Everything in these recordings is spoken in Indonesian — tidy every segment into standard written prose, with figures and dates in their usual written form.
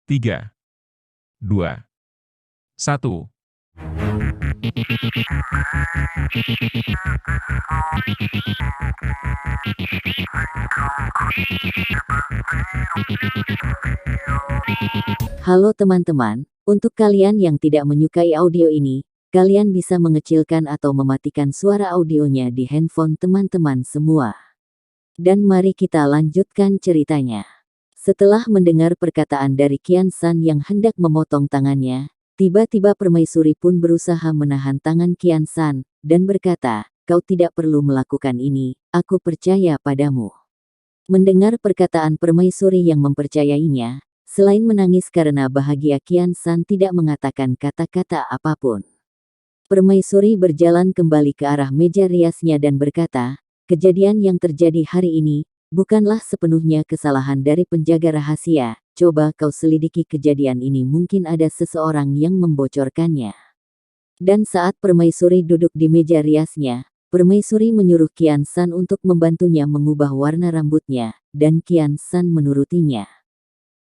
3, 2, 1. Halo teman-teman, untuk kalian yang tidak menyukai audio ini, kalian bisa mengecilkan atau mematikan suara audionya di handphone teman-teman semua. Dan mari kita lanjutkan ceritanya. Setelah mendengar perkataan dari Qian San yang hendak memotong tangannya, tiba-tiba Permaisuri pun berusaha menahan tangan Qian San, dan berkata, "Kau tidak perlu melakukan ini, aku percaya padamu." Mendengar perkataan Permaisuri yang mempercayainya, selain menangis karena bahagia, Qian San tidak mengatakan kata-kata apapun. Permaisuri berjalan kembali ke arah meja riasnya dan berkata, "Kejadian yang terjadi hari ini, bukanlah sepenuhnya kesalahan dari penjaga rahasia. Coba kau selidiki kejadian ini, mungkin ada seseorang yang membocorkannya." Dan saat Permaisuri duduk di meja riasnya, Permaisuri menyuruh Qian San untuk membantunya mengubah warna rambutnya, dan Qian San menurutinya.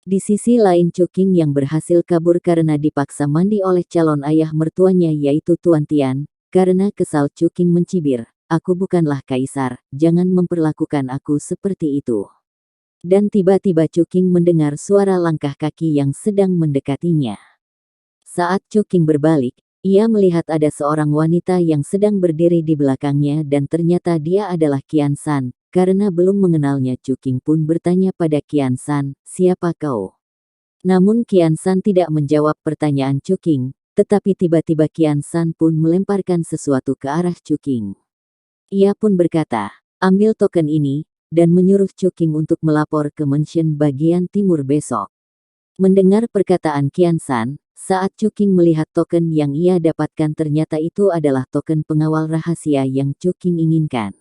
Di sisi lain, Cuking yang berhasil kabur karena dipaksa mandi oleh calon ayah mertuanya yaitu Tuan Tian, karena kesal Cuking mencibir, "Aku bukanlah kaisar, jangan memperlakukan aku seperti itu." Dan tiba-tiba Cuking mendengar suara langkah kaki yang sedang mendekatinya. Saat Cuking berbalik, ia melihat ada seorang wanita yang sedang berdiri di belakangnya dan ternyata dia adalah Qian San. Karena belum mengenalnya, Cuking pun bertanya pada Qian San, "Siapa kau?" Namun Qian San tidak menjawab pertanyaan Cuking, tetapi tiba-tiba Qian San pun melemparkan sesuatu ke arah Cuking. Ia pun berkata, "Ambil token ini," dan menyuruh Cuking untuk melapor ke Mansion bagian timur besok. Mendengar perkataan Qian San, saat Cuking melihat token yang ia dapatkan, ternyata itu adalah token pengawal rahasia yang Cuking inginkan.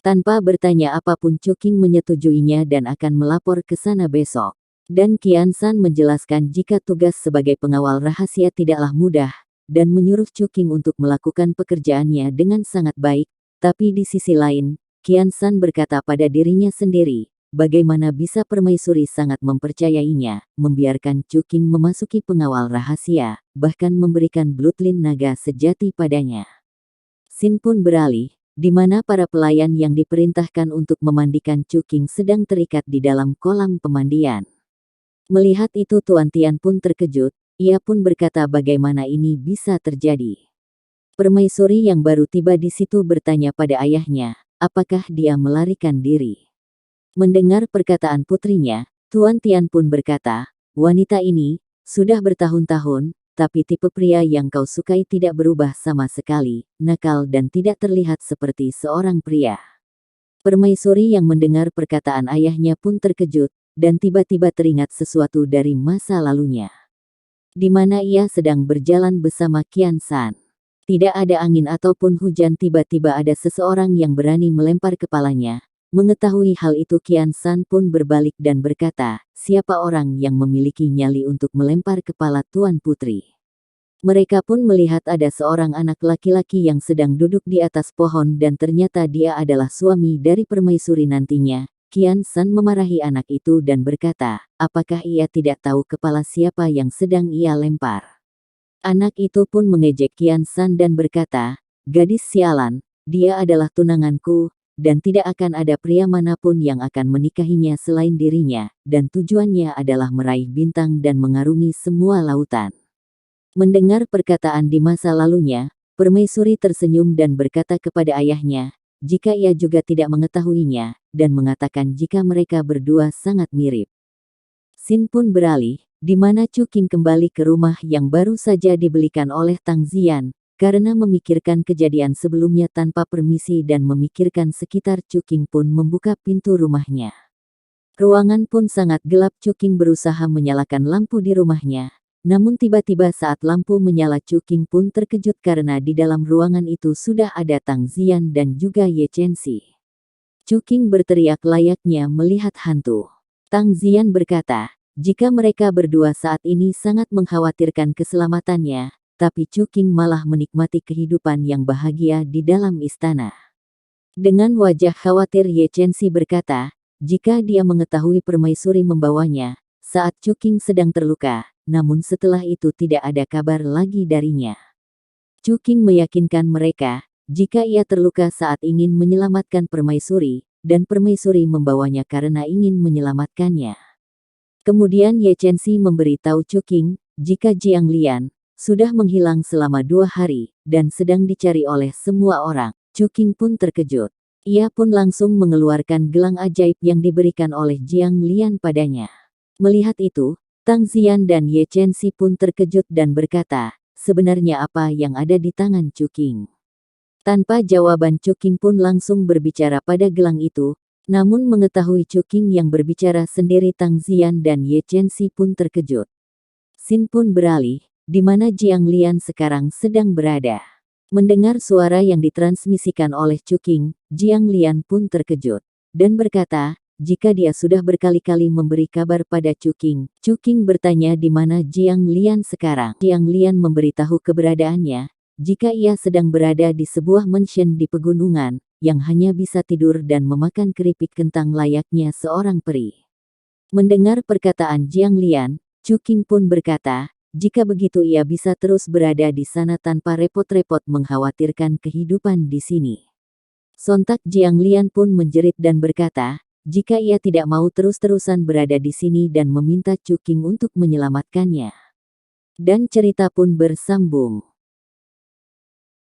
Tanpa bertanya apapun, Cuking menyetujuinya dan akan melapor ke sana besok. Dan Qian San menjelaskan jika tugas sebagai pengawal rahasia tidaklah mudah, dan menyuruh Cuking untuk melakukan pekerjaannya dengan sangat baik. Tapi di sisi lain, Qian San berkata pada dirinya sendiri, bagaimana bisa Permaisuri sangat mempercayainya, membiarkan Cuking memasuki pengawal rahasia, bahkan memberikan bloodline naga sejati padanya. Scene pun beralih, di mana para pelayan yang diperintahkan untuk memandikan Cuking sedang terikat di dalam kolam pemandian. Melihat itu Tuan Tian pun terkejut, ia pun berkata bagaimana ini bisa terjadi. Permaisuri yang baru tiba di situ bertanya pada ayahnya, apakah dia melarikan diri. Mendengar perkataan putrinya, Tuan Tian pun berkata, "Wanita ini, sudah bertahun-tahun, tapi tipe pria yang kau sukai tidak berubah sama sekali, nakal dan tidak terlihat seperti seorang pria." Permaisuri yang mendengar perkataan ayahnya pun terkejut, dan tiba-tiba teringat sesuatu dari masa lalunya. Di mana ia sedang berjalan bersama Qian San. Tidak ada angin ataupun hujan, tiba-tiba ada seseorang yang berani melempar kepalanya. Mengetahui hal itu, Qian San pun berbalik dan berkata, "Siapa orang yang memiliki nyali untuk melempar kepala Tuan Putri?" Mereka pun melihat ada seorang anak laki-laki yang sedang duduk di atas pohon dan ternyata dia adalah suami dari Permaisuri nantinya. Qian San memarahi anak itu dan berkata, apakah ia tidak tahu kepala siapa yang sedang ia lempar? Anak itu pun mengejek Qian San dan berkata, "Gadis sialan, dia adalah tunanganku, dan tidak akan ada pria manapun yang akan menikahinya selain dirinya, dan tujuannya adalah meraih bintang dan mengarungi semua lautan." Mendengar perkataan di masa lalunya, Permaisuri tersenyum dan berkata kepada ayahnya, jika ia juga tidak mengetahuinya, dan mengatakan jika mereka berdua sangat mirip. Scene pun beralih, di mana Cuking kembali ke rumah yang baru saja dibelikan oleh Tang Ziyan. Karena memikirkan kejadian sebelumnya tanpa permisi dan memikirkan sekitar, Cuking pun membuka pintu rumahnya. Ruangan pun sangat gelap. Cuking berusaha menyalakan lampu di rumahnya. Namun tiba-tiba saat lampu menyala, Cuking pun terkejut karena di dalam ruangan itu sudah ada Tang Ziyan dan juga Ye Chenxi. Cuking berteriak layaknya melihat hantu. Tang Ziyan berkata, jika mereka berdua saat ini sangat mengkhawatirkan keselamatannya, tapi Cuking malah menikmati kehidupan yang bahagia di dalam istana. Dengan wajah khawatir, Ye Chenxi berkata, jika dia mengetahui Permaisuri membawanya, saat Chuking sedang terluka, namun setelah itu tidak ada kabar lagi darinya. Chuking meyakinkan mereka, jika ia terluka saat ingin menyelamatkan permaisuri, dan permaisuri membawanya karena ingin menyelamatkannya. Kemudian Ye Chenxi memberi tahu Chuking, jika Jiang Lian sudah menghilang selama 2 hari, dan sedang dicari oleh semua orang. Chuking pun terkejut. Ia pun langsung mengeluarkan gelang ajaib yang diberikan oleh Jiang Lian padanya. Melihat itu, Tang Ziyan dan Ye Chenxi pun terkejut dan berkata, sebenarnya apa yang ada di tangan Chuking? Tanpa jawaban Chuking pun langsung berbicara pada gelang itu, namun mengetahui Chuking yang berbicara sendiri Tang Ziyan dan Ye Chenxi pun terkejut. Sin pun beralih, di mana Jiang Lian sekarang sedang berada. Mendengar suara yang ditransmisikan oleh Chuking, Jiang Lian pun terkejut dan berkata, jika dia sudah berkali-kali memberi kabar pada Chuking. Chuking bertanya di mana Jiang Lian sekarang. Jiang Lian memberitahu keberadaannya, jika ia sedang berada di sebuah mansion di pegunungan, yang hanya bisa tidur dan memakan keripik kentang layaknya seorang peri. Mendengar perkataan Jiang Lian, Chuking pun berkata, jika begitu ia bisa terus berada di sana tanpa repot-repot mengkhawatirkan kehidupan di sini. Sontak Jiang Lian pun menjerit dan berkata, jika ia tidak mau terus-terusan berada di sini dan meminta Chuking untuk menyelamatkannya. Dan cerita pun bersambung.